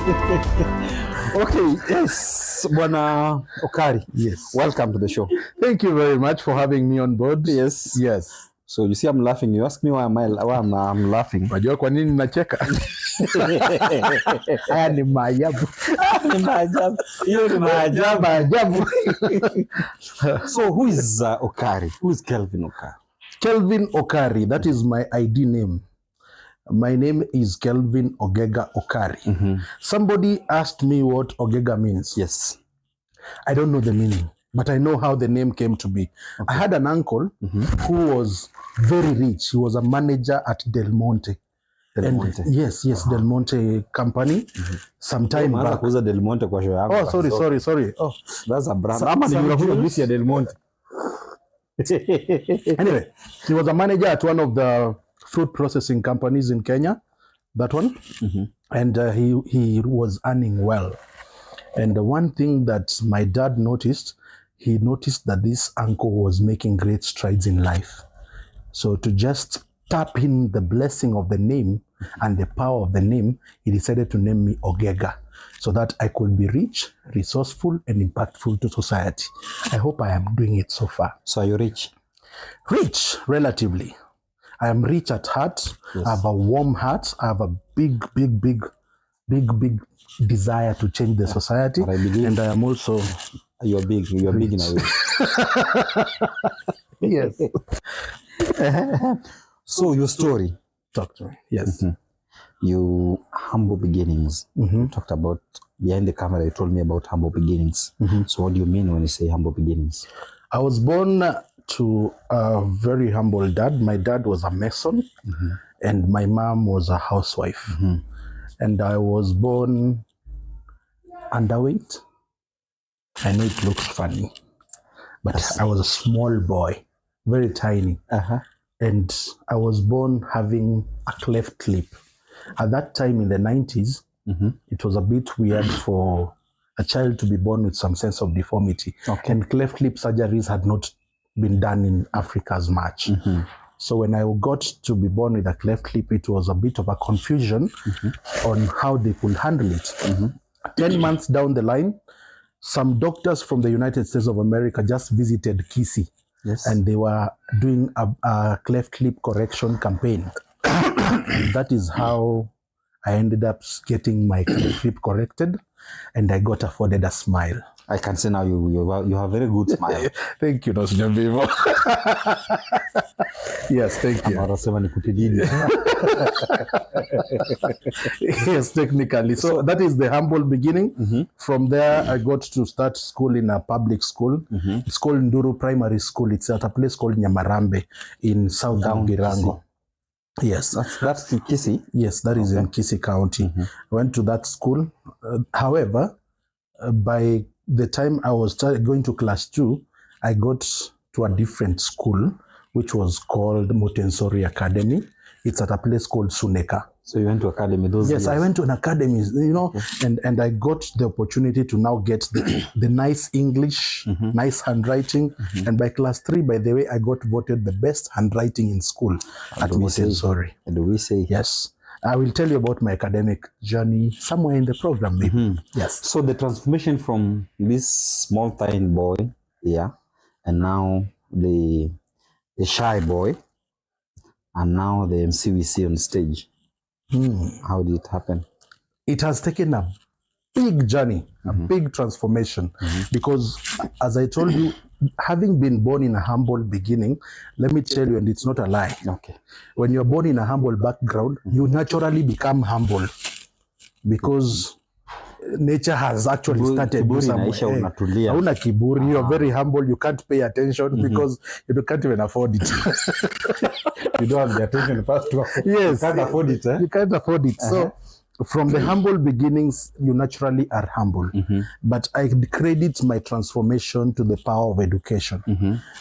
Okay, yes, Bwana Okari. Yes. Welcome to the show. Thank you very much for having me on board. Yes. Yes. So you see I'm laughing. You ask me why I'm laughing. Unajua kwa nini nacheka? Haya ni maajabu. Ni maajabu. Hiyo ni maajabu. So who is Okari? Who is Kelvin Okari? Kelvin Okari, that is my ID name. My name is Kelvin Ogega Okari. Somebody asked me what Ogega means. Yes. I don't know the meaning, but I know how the name came to be. Okay. I had an uncle who was very rich. He was a manager at Del Monte. Yes, Del Monte company. Sometime back. Del Monte kwa show yangu. Oh, sorry. Oh, that's a brand. Ama ni unakuja bisi ya Del Monte. Anyway, he was a manager at one of the fruit processing companies in Kenya, that one. And he was earning well. And the one thing that my dad noticed, he noticed that this uncle was making great strides in life. So to just tap in the blessing of the name and the power of the name, he decided to name me Ogega, so that I could be rich, resourceful, and impactful to society. I hope I am doing it so far. So are you rich? Rich, relatively. I am rich at heart. Yes. I have a warm heart. I have a big desire to change the society. And I am also... You're big in a way. Yes. So your story. Talk to me. Yes. You humble beginnings. You talked about behind the camera. You told me about humble beginnings. So what do you mean when you say humble beginnings? I was born to a very humble dad. My dad was a mason, and my mom was a housewife. And I was born underweight. I know it looks funny, but I was a small boy, very tiny. And I was born having a cleft lip. At that time in the 90s, it was a bit weird for a child to be born with some sense of deformity. And cleft lip surgeries had not been done in Africa as much. So when I got to be born with a cleft lip, it was a bit of a confusion on how they could handle it. 10 months down the line, some doctors from the United States of America just visited Kisii. Yes. And they were doing a cleft lip correction campaign. That is how I ended up getting my cleft lip corrected, and I got afforded a smile. I can say now you have a very good smile. Thank you, Nosjambivo. Yes, thank you. Yes, technically. So that is the humble beginning. From there, I got to start school in a public school. It's called Nduru Primary School. It's at a place called Nyamarambe in Southern Girango. Yes. That's in Kisii? Yes, that is in Kisii County. I went to that school. However, by the time I was going to class 2, I got to a different school, which was called Motensori Academy. It's at a place called Suneka. So you went to academy those years? Yes, I went to an academy, and I got the opportunity to now get the nice English, nice handwriting. And by class 3, by the way, I got voted the best handwriting in school at Motensori. And do we say? Yes. I will tell you about my academic journey somewhere in the program, maybe. Yes. So the transformation from this small tiny boy, and now the shy boy, and now the MC we see on stage. How did it happen? It has taken a big journey, a big transformation, because as I told you, having been born in a humble beginning, let me tell you, and it's not a lie. When you're born in a humble background, you naturally become humble, because nature has actually started you somewhere. Hauna kiburi, you're very humble, you can't pay attention because you can't even afford it. You don't have the attention first to afford. Yes, you can't afford it. You can't afford it. So from the humble beginnings, you naturally are humble. But I credit my transformation to the power of education.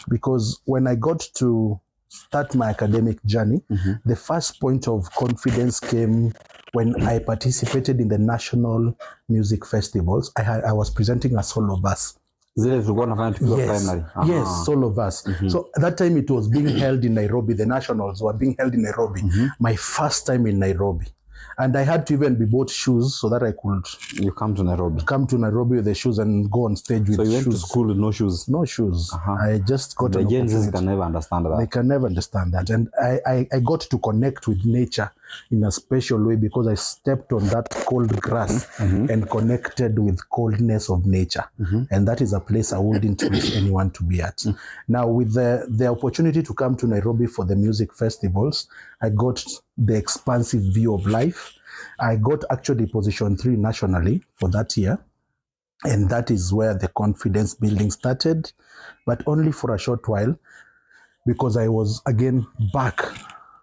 Because when I got to start my academic journey, the first point of confidence came when I participated in the national music festivals. I was presenting a solo verse. Yes, primary. Yes, solo verse. So at that time it was being held in Nairobi. The nationals were being held in Nairobi. My first time in Nairobi. And I had to even be bought shoes so that I could You come to Nairobi. come to Nairobi with the shoes and go on stage with shoes. So you went to school with no shoes? No shoes. I just got an Gen opportunity. Zs can never understand that. They can never understand that. And I got to connect with nature in a special way because I stepped on that cold grass and connected with coldness of nature. And that is a place I wouldn't wish anyone to be at. Now, with the opportunity to come to Nairobi for the music festivals, I got the expansive view of life. I got actually position 3 nationally for that year. And that is where the confidence building started, but only for a short while, because I was again back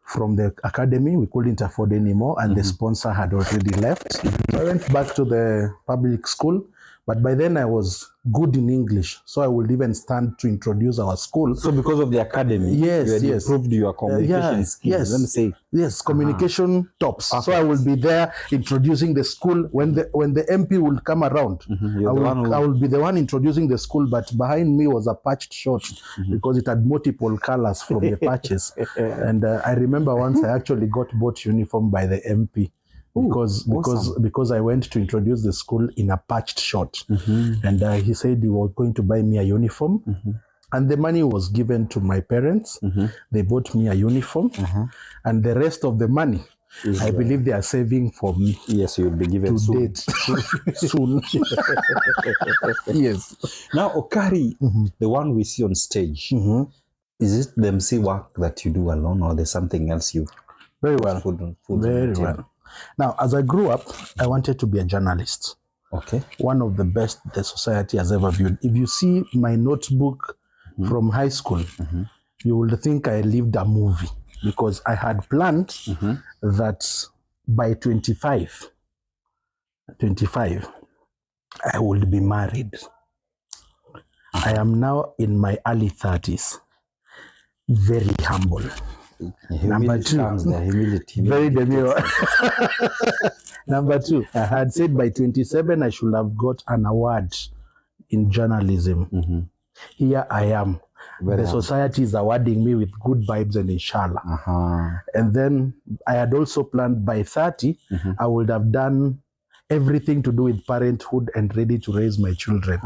from the academy. We couldn't afford anymore, and the sponsor had already left. So I went back to the public school, but by then I was good in English, so I would even stand to introduce our school. So because of the academy, you had improved your communication skills. Let me say. Yes, communication tops. So I will be there introducing the school. When the MP will come around, I will be the one introducing the school, but behind me was a patched shirt because it had multiple colors from the patches. And I remember once I actually got bought uniform by the MP. Because I went to introduce the school in a patched shirt. And he said he was going to buy me a uniform. And the money was given to my parents. They bought me a uniform. And the rest of the money, I believe they are saving for me. Yes, you'll be given soon. Soon. Yes. Now, Okari, the one we see on stage, is it the MC work that you do alone, or there's something else you... Very well. Very well. Now, as I grew up, I wanted to be a journalist. Okay. One of the best the society has ever viewed. If you see my notebook from high school, you will think I lived a movie, because I had planned that by 25, I would be married. I am now in my early 30s. Very humble. Number 2, humility. Very demure. Number 2, I had said by 27 I should have got an award in journalism. Here I am. The society is awarding me with good vibes and inshallah. And then I had also planned by 30, I would have done everything to do with parenthood and ready to raise my children.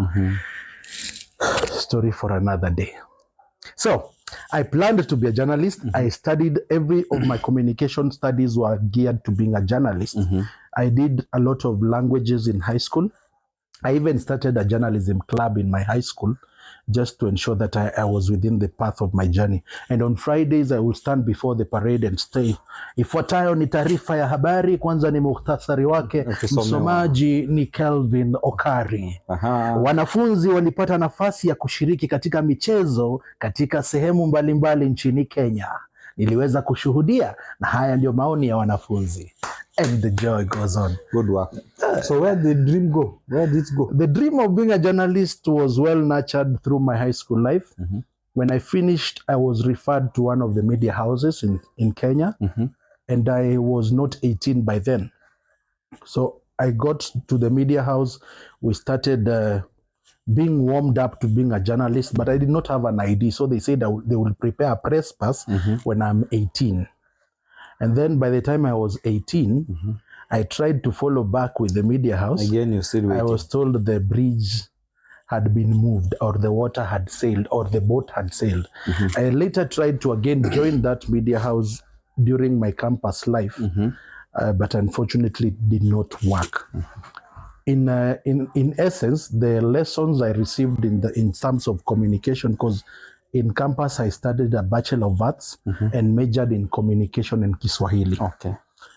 Story for another day. So I planned to be a journalist. I studied, every of my communication studies were geared to being a journalist. I did a lot of languages in high school. I even started a journalism club in my high school, just to ensure that I was within the path of my journey. And on Fridays, I would stand before the parade and say, ifuatayo ni taarifa ya habari, kwanza ni muhtasari wake, msomaji ni Kelvin Okari. Wanafunzi walipata nafasi ya kushiriki katika michezo katika sehemu mbalimbali nchini Kenya. Niliweza kushuhudia, na haya ndio maoni ya wanafunzi. And the joy goes on. Good work. So where did the dream go? Where did it go? The dream of being a journalist was well nurtured through my high school life. When I finished, I was referred to one of the media houses in Kenya. And I was not 18 by then. So I got to the media house. We started being warmed up to being a journalist, but I did not have an ID. So they said they will prepare a press pass when I'm 18. And then by the time I was 18, I tried to follow back with the media house. Again, you still waiting. I was told the bridge had been moved, or the water had sailed, or the boat had sailed. I later tried to again join that media house during my campus life, but unfortunately it did not work. In essence, the lessons I received in terms of communication, because in campus, I studied a Bachelor of Arts and majored in communication and Kiswahili. Okay.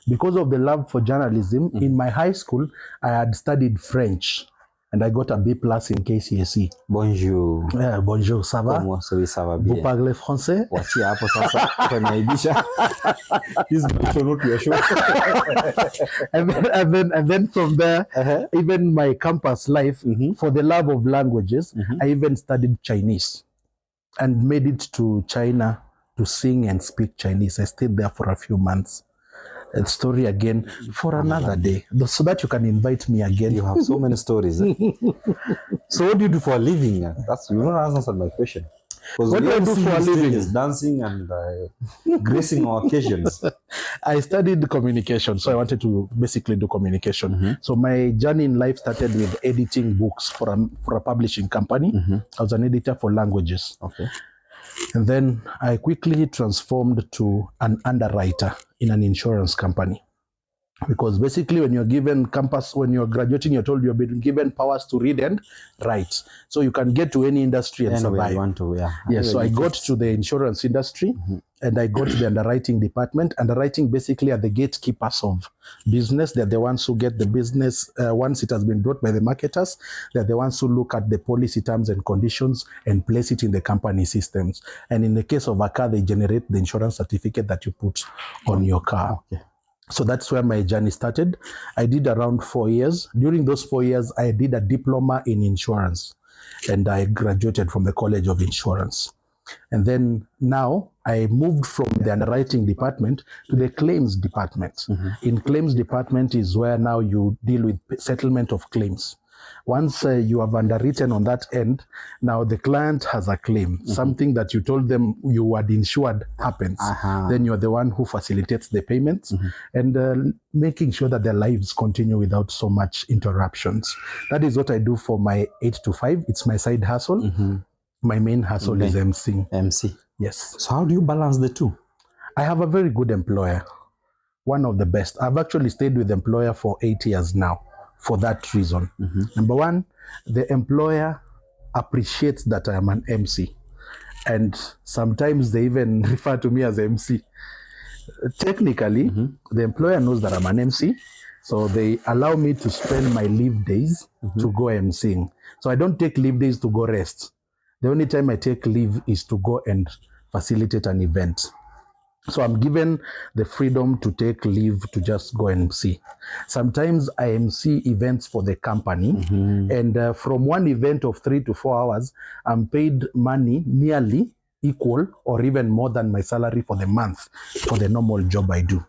Because of the love for journalism, in my high school, I had studied French, and I got a B+ in KCSE. Bonjour. Bonjour, ça va? Comment ça va bien? Vous parlez français? Wachia hapo sasa, tunaibisha. This is not your show. and then from there, even my campus life, for the love of languages, I even studied Chinese. And made it to China to sing and speak Chinese. I stayed there for a few months. And story again for another day, so that you can invite me again. You have so many stories. So what do you do for a living? You don't answer my question. Because What we do I all do see for a you living? stages dancing and gracing our occasions. I studied communication, so I wanted to basically do communication. So my journey in life started with editing books for a publishing company. I was an editor for languages. Okay. And then I quickly transformed to an underwriter in an insurance company. Because basically when you're given campus, when you're graduating, you're told you've been given powers to read and write. So you can get to any industry and Anyway, survive. you want to, yeah. Yes, so I got to the insurance industry and I got to the underwriting department. Underwriting basically are the gatekeepers of business. They're the ones who get the business once it has been brought by the marketers. They're the ones who look at the policy terms and conditions and place it in the company systems. And in the case of a car, they generate the insurance certificate that you put on your car. Okay. So that's where my journey started. I did around 4 years. During those 4 years, I did a diploma in insurance and I graduated from the College of Insurance. And then now I moved from the underwriting department to the claims department. In claims department is where now you deal with settlement of claims. Once you have underwritten on that end, now the client has a claim. Something that you told them you had insured happens. Then you're the one who facilitates the payments and making sure that their lives continue without so much interruptions. That is what I do for my 8 to 5. It's my side hustle. My main hustle is Emceeing. MC. Yes. So how do you balance the two? I have a very good employer. One of the best. I've actually stayed with the employer for 8 years now for that reason. Number one, the employer appreciates that I am an MC. And sometimes they even refer to me as MC. Technically, the employer knows that I'm an MC. So they allow me to spend my leave days to go emceeing. So I don't take leave days to go rest. The only time I take leave is to go and facilitate an event. So I'm given the freedom to take leave to just go and MC. Sometimes I MC events for the company, and from one event of 3 to 4 hours, I'm paid money nearly equal or even more than my salary for the month for the normal job I do,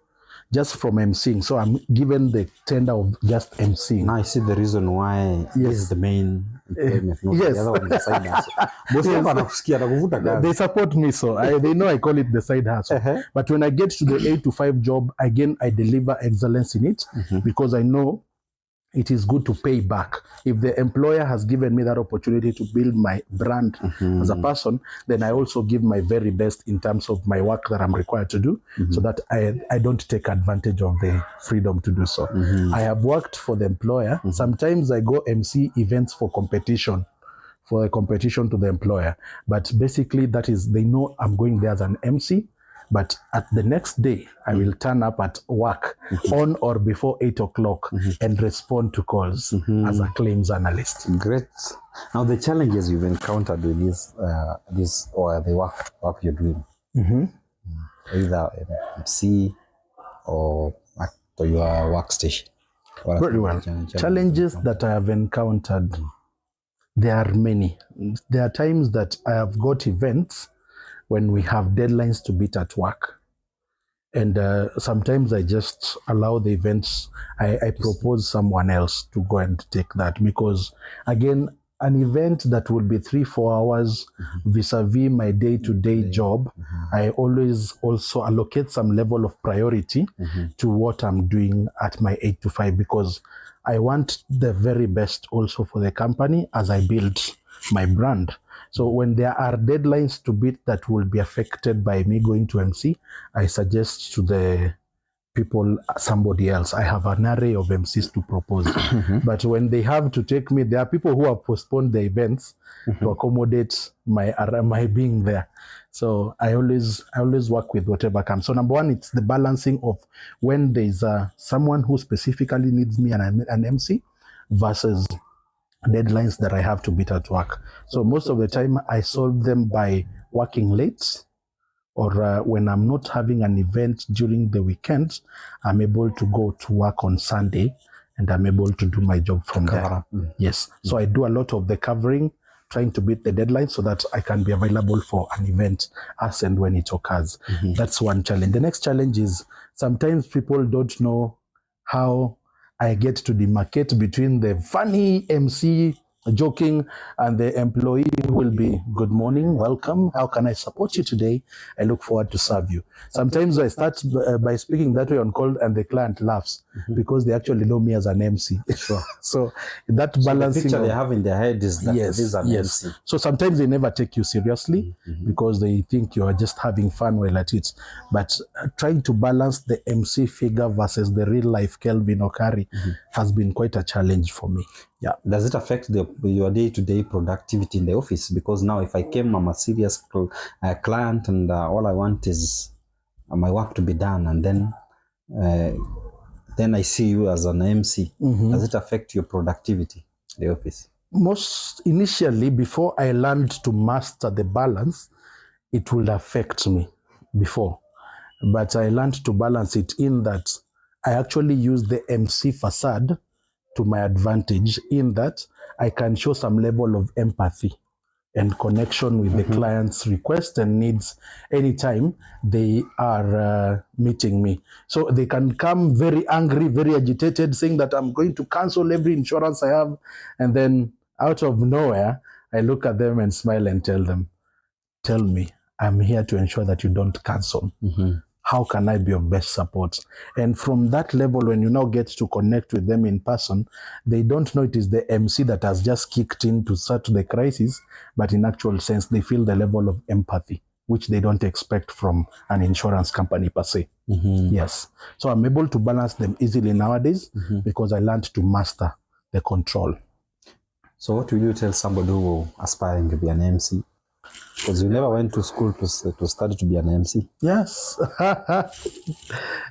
just from MCing. So I'm given the tender of just MCing. Now I see the reason why this is the main employment, not Yes. the other one is the side hustle. Bosi hapa anakusikia atakuvuta kazi. They support me, so they know I call it the side hustle. But when I get to the 8 to 5 job, again, I deliver excellence in it because I know it is good to pay back. If the employer has given me that opportunity to build my brand as a person, then I also give my very best in terms of my work that I'm required to do so that I don't take advantage of the freedom to do so. I have worked for the employer. Sometimes I go MC events for competition. For a competition to the employer. But basically that is, they know I'm going there as an MC, but at the next day, I will turn up at work on or before 8 o'clock and respond to calls as a claims analyst. Great. Now the challenges you've encountered with this or the work you're doing, either MC or at your workstation. Very well. Challenges that I have encountered. There are many. There are times that I have got events when we have deadlines to beat at work. And sometimes I just allow the events, I propose someone else to go and take that because, again, an event that will be 3-4 hours vis-a-vis my day-to-day job, I always also allocate some level of priority to what I'm doing at my 8 to 5 because I want the very best also for the company as I build my brand. So when there are deadlines to beat that will be affected by me going to MC, I suggest to the people somebody else. I have an array of MCs to propose. But when they have to take me, there are people who have postponed the events to accommodate my being there. So I always work with whatever comes. So number one, it's the balancing of when there's someone who specifically needs me and an MC versus deadlines that I have to beat at work. So most of the time I solve them by working late, or when I'm not having an event during the weekend, I'm able to go to work on Sunday and I'm able to do my job from there. Yes. So I do a lot of the covering, trying to beat the deadline so that I can be available for an event as and when it occurs. That's one challenge. The next challenge is sometimes people don't know how I get to demarcate between the funny MC joking, and the employee will be, good morning, welcome, how can I support you today? I look forward to serve you. Sometimes I start by speaking that way on call, and the client laughs because they actually know me as an MC. Sure. So that balancing, the picture they have in their head is that this is an MC. So sometimes they never take you seriously because they think you are just having fun while at it. But trying to balance the MC figure versus the real life Kelvin Okari has been quite a challenge for me. Yeah. Does it affect your day-to-day productivity in the office? Because now if I'm a serious client and all I want is my work to be done, and then I see you as an MC. Does it affect your productivity in the office? Most initially, before I learned to master the balance, it would affect me before. But I learned to balance it in that I actually use the MC facade to my advantage, in that I can show some level of empathy and connection with the client's requests and needs anytime they are meeting me. So they can come very angry, very agitated, saying that I'm going to cancel every insurance I have. And then out of nowhere, I look at them and smile and tell them, tell me, I'm here to ensure that you don't cancel. How can I be of best support? And from that level, when you now get to connect with them in person, they don't know it is the MC that has just kicked in to start the crisis, but in actual sense, they feel the level of empathy, which they don't expect from an insurance company per se. Yes. So I'm able to balance them easily nowadays because I learned to master the control. So what will you tell somebody who aspiring to be an MC? Because you never went to school to study to be an MC. Yes.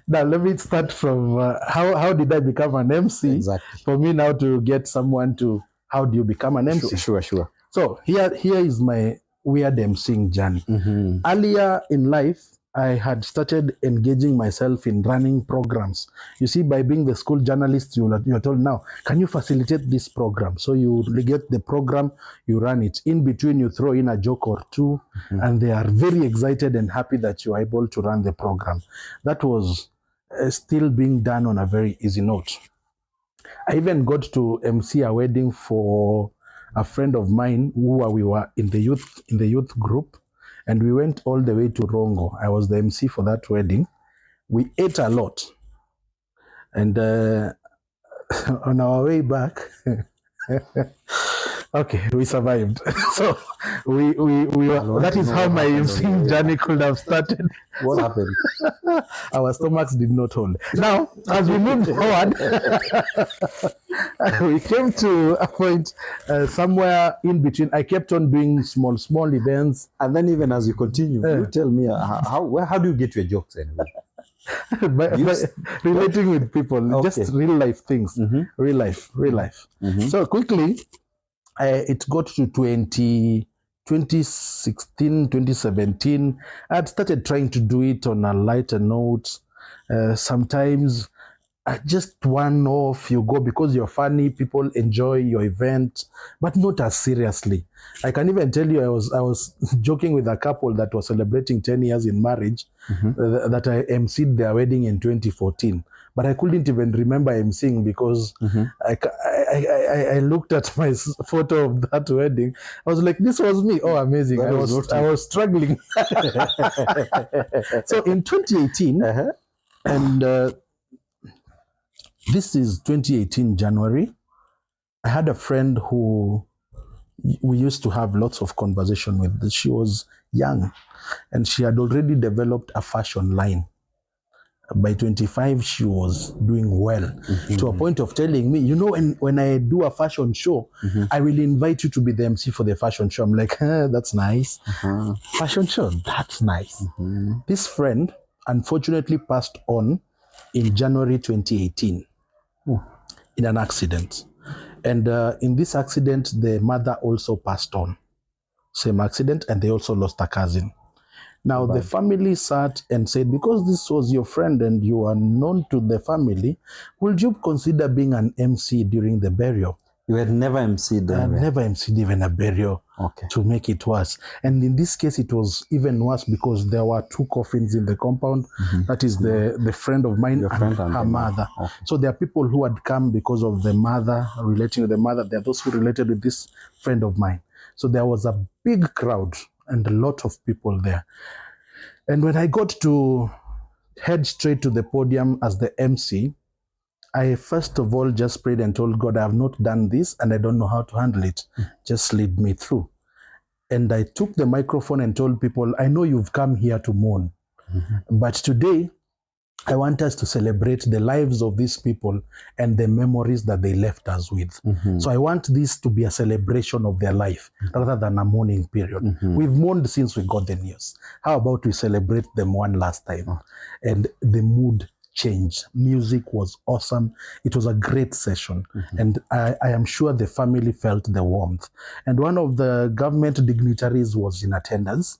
Now let me start from how did I become an MC? Exactly. For me now to get someone to how do you become an MC? Sure. So here is my weird MCing journey. Earlier in life, I had started engaging myself in running programs. You see, by being the school journalist, you're told now, can you facilitate this program? So you get the program, you run it. In between, you throw in a joke or two, and they are very excited and happy that you are able to run the program. That was still being done on a very easy note. I even got to MC a wedding for a friend of mine who we were in the youth group. And we went all the way to Rongo. I was the MC for that wedding. We ate a lot. And on our way back, okay, we survived. So we were, that is how my MC journey could have started. What happened? Our stomachs did not hold. Now, as we moved forward, we came to a point somewhere in between. I kept on doing small events. And then even as you continue, you tell me, how do you get your jokes anyway? by relating with people, just real life things, real life. So quickly, it got to 2016, 2017. I had started trying to do it on a lighter note. Sometimes just one off, you go because you're funny, people enjoy your event, but not as seriously. I can even tell you, I was joking with a couple that was celebrating 10 years in marriage, that I emceed their wedding in 2014. But I couldn't even remember emceeing because I looked at my photo of that wedding. I was like, this was me. Oh, amazing. I was struggling. So in 2018, and this is 2018 January, I had a friend who we used to have lots of conversation with. She was young and she had already developed a fashion line. By 25, she was doing well to a point of telling me, you know, when I do a fashion show, I will invite you to be the MC for the fashion show. I'm like, that's nice. Fashion show, that's nice. This friend unfortunately passed on in January 2018 in an accident. And in this accident, the mother also passed on. Same accident, and they also lost a cousin. Now, the family sat and said, because this was your friend and you are known to the family, would you consider being an MC during the burial? You had never emceed I had anywhere? never emceed even a burial. Okay. To make it worse. And in this case, it was even worse because there were 2 coffins in the compound. That is the friend of mine and her mother. Okay. So there are people who had come because of the mother, relating to the mother. There are those who related with this friend of mine. So there was a big crowd and a lot of people there. And when I got to head straight to the podium as the MC, I first of all just prayed and told God, I have not done this and I don't know how to handle it. Just lead me through. And I took the microphone and told people, I know you've come here to mourn, but today I want us to celebrate the lives of these people and the memories that they left us with. So I want this to be a celebration of their life rather than a mourning period. We've mourned since we got the news. How about we celebrate them one last time? And the mood changed. Music was awesome. It was a great session. And I am sure the family felt the warmth. And one of the government dignitaries was in attendance.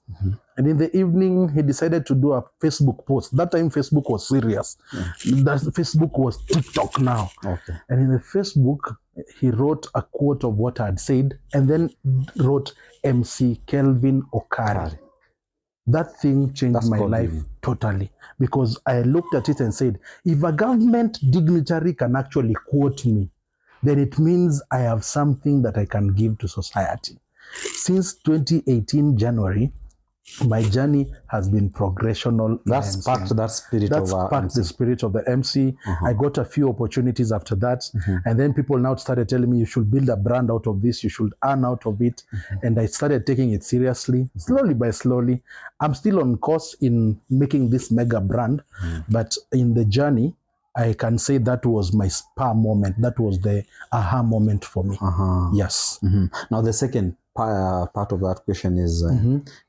And in the evening, he decided to do a Facebook post. That time, Facebook was serious. That Facebook was TikTok now. Okay. And in the Facebook, he wrote a quote of what I had said and then wrote MC Kelvin Okari. That thing changed my life totally, because I looked at it and said, if a government dignitary can actually quote me, then it means I have something that I can give to society. Since 2018 January, my journey has been progressional. That sparked that spirit of the spirit of the MC. I got a few opportunities after that. And then people now started telling me, you should build a brand out of this, you should earn out of it. And I started taking it seriously, slowly by slowly. I'm still on course in making this mega brand, but in the journey, I can say that was my spa moment. That was the aha moment for me. Yes. Now the second part of that question is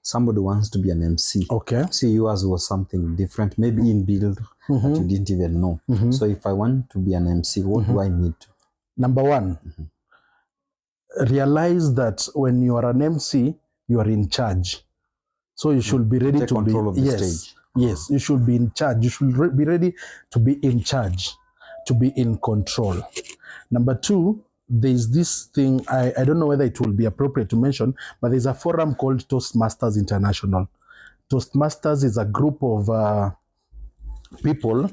somebody wants to be an MC. Okay. See, yours was something different, maybe in build that you didn't even know. So if I want to be an MC, what do I need to? Number one, realize that when you are an MC, you are in charge. So you should be ready take to control be of the stage. Yes, you should be in charge. You should be ready to be in charge, to be in control. Number two, there's this thing, I don't know whether it will be appropriate to mention, but there's a forum called Toastmasters International. Toastmasters is a group of people,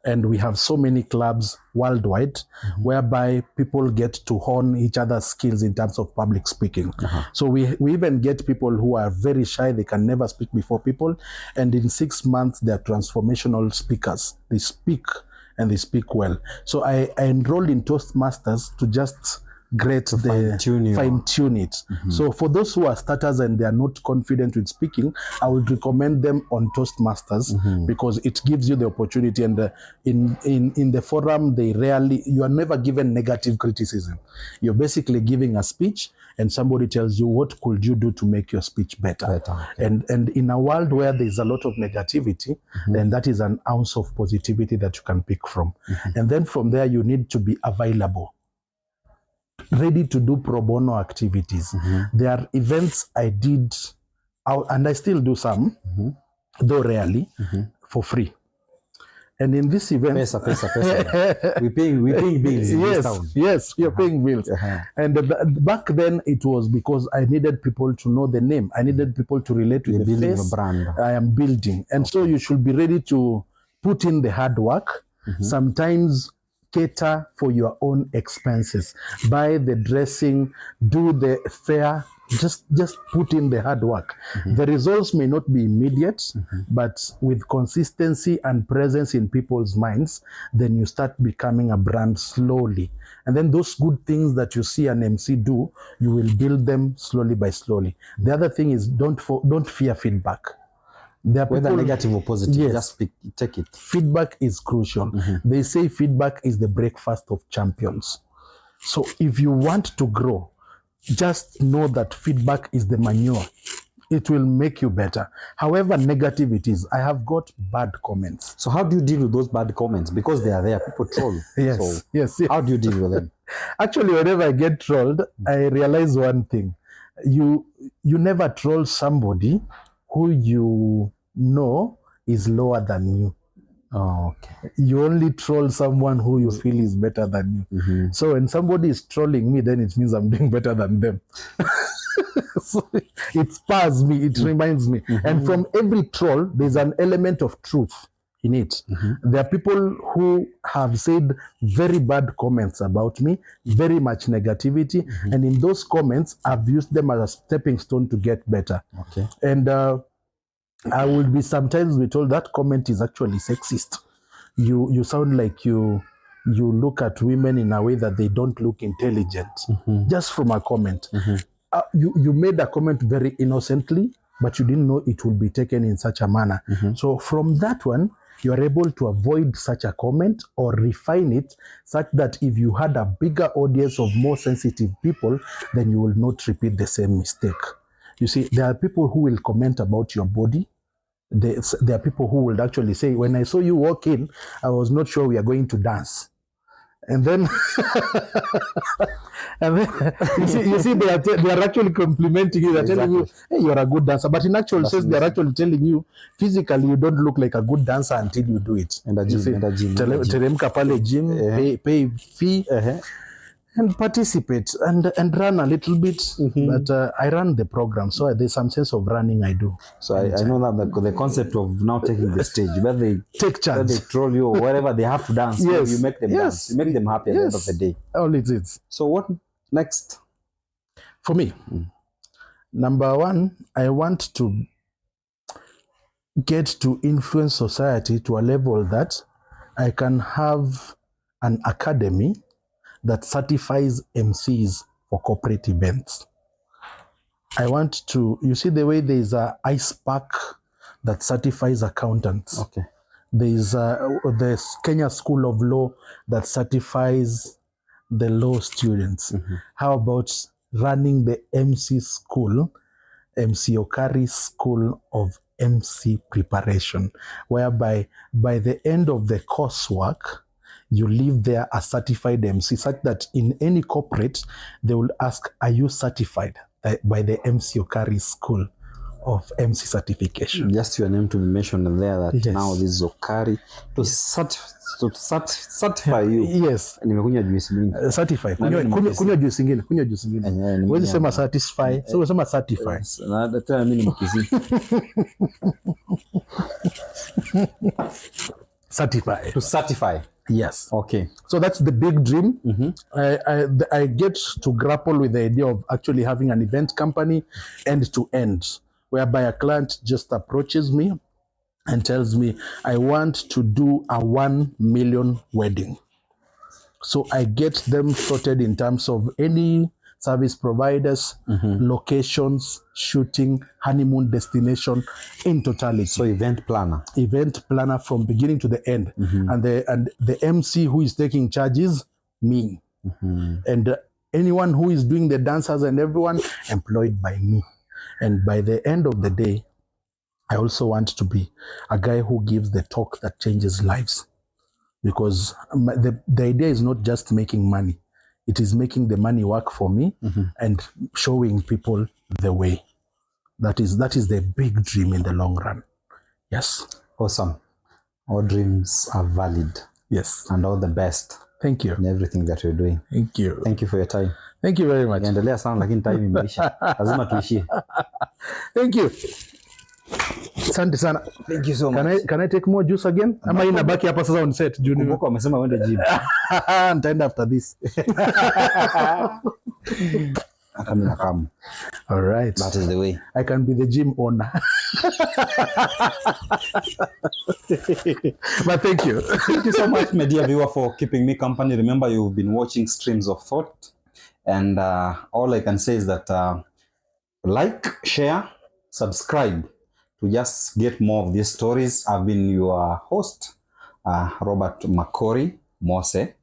and we have so many clubs worldwide whereby people get to hone each other's skills in terms of public speaking. So we even get people who are very shy, they can never speak before people, and in 6 months they're transformational speakers. They speak and they speak well. So I enrolled in Toastmasters to just fine-tune it. So for those who are starters and they are not confident with speaking, I would recommend them on Toastmasters because it gives you the opportunity. And in the forum, you are never given negative criticism. You're basically giving a speech and somebody tells you, what could you do to make your speech better? Okay. And in a world where there's a lot of negativity, then that is an ounce of positivity that you can pick from. And then from there, you need to be available, ready to do pro bono activities. There are events I did, and I still do some, though rarely, for free. And in this event, pesa. we paying bills in this town. Yes, we are paying bills. And back then it was because I needed people to know the name. I needed people to relate with the face brand I am building. And so you should be ready to put in the hard work. Sometimes cater for your own expenses. Buy the dressing, do the fare. Just put in the hard work. The results may not be immediate, but with consistency and presence in people's minds, then you start becoming a brand slowly. And then those good things that you see an MC do, you will build them slowly by slowly. The other thing is don't fear feedback. Whether negative or positive, just take it. Feedback is crucial. They say feedback is the breakfast of champions. So if you want to grow, just know that feedback is the manure. It will make you better. However negative it is, I have got bad comments. So how do you deal with those bad comments? Because they are there, people troll. Yes. How do you deal with them? Actually, whenever I get trolled, I realize one thing. You never troll somebody who you know is lower than you. Oh, okay. You only troll someone who you feel is better than you. So when somebody is trolling me, then it means I'm doing better than them. So it spurs me, it reminds me. And from every troll, there's an element of truth in it. There are people who have said very bad comments about me, very much negativity, and in those comments, I've used them as a stepping stone to get better. Okay. And I will be sometimes be told that comment is actually sexist. You sound like you look at women in a way that they don't look intelligent, just from a comment. You made a comment very innocently, but you didn't know it would be taken in such a manner. So from that one, you are able to avoid such a comment or refine it such that if you had a bigger audience of more sensitive people, then you will not repeat the same mistake. You see, there are people who will comment about your body. There are people who will actually say, when I saw you walk in, I was not sure we are going to dance. And then, and then you see they are actually complimenting you. They're telling you, hey, you're a good dancer. But in actual sense, they're actually telling you, physically, you don't look like a good dancer until you do it. And a gym, teremka pale gym, pay fee, and participate and run a little bit. But I run the program, so there's some sense of running I do. So I know that the concept of now taking the stage, where they take charge, where they troll you or wherever they have to dance, yes. You make them dance, you make them happy at the end of the day. All it is. So what next? For me, number one, I want to get to influence society to a level that I can have an academy that certifies MCs for corporate events. I want to, you see the way there's a ice pack that certifies accountants. Okay. There's the Kenya School of Law that certifies the law students. How about running the MC school, MC Okari School of MC Preparation, whereby by the end of the coursework, you leave there a certified MC, such that in any corporate, they will ask, are you certified by the MC Okari School of MC certification? Just your name to be mentioned there that yes. Now this is Okari to certify you. Yes. Nimekunywa juice mingi. Certify. Kunywa juice ingine, kunywa juice ingine. Wewe sema satisfy, so wewe sema certify. Na tena mimi ni mkisi. Certify. To certify. Yes. Okay. So that's the big dream. I get to grapple with the idea of actually having an event company end to end, whereby a client just approaches me and tells me, I want to do a 1 million wedding. So I get them sorted in terms of any service providers, locations, shooting, honeymoon destination in totality. So event planner from beginning to the end. And the MC who is taking charge is me. And anyone who is doing the dancers and everyone employed by me. And by the end of the day, I also want to be a guy who gives the talk that changes lives. Because the idea is not just making money. It is making the money work for me and showing people the way. That is the big dream in the long run. Yes. Awesome. All dreams are valid. Yes. And all the best. Thank you. In everything that you're doing. Thank you. Thank you for your time. Thank you very much. Endelea sana lakini time imeisha. Lazima tuishie. Thank you. Asante sana. Thank you so much. Can I take more juice again? Ama inabaki hapa sasa on set Junior. Kumbuka wamesema uende gym. Nitaenda after this. Hata mimi nakam. All right. That is the way. I can be the gym owner. But thank you. Thank you so much, my dear viewer, for keeping me company. Remember, you've been watching Streams of Thought. And all I can say is that like, share, subscribe to just get more of these stories. I've been your host, Robert Makori Mose.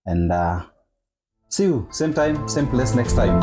And see you same time, same place next time.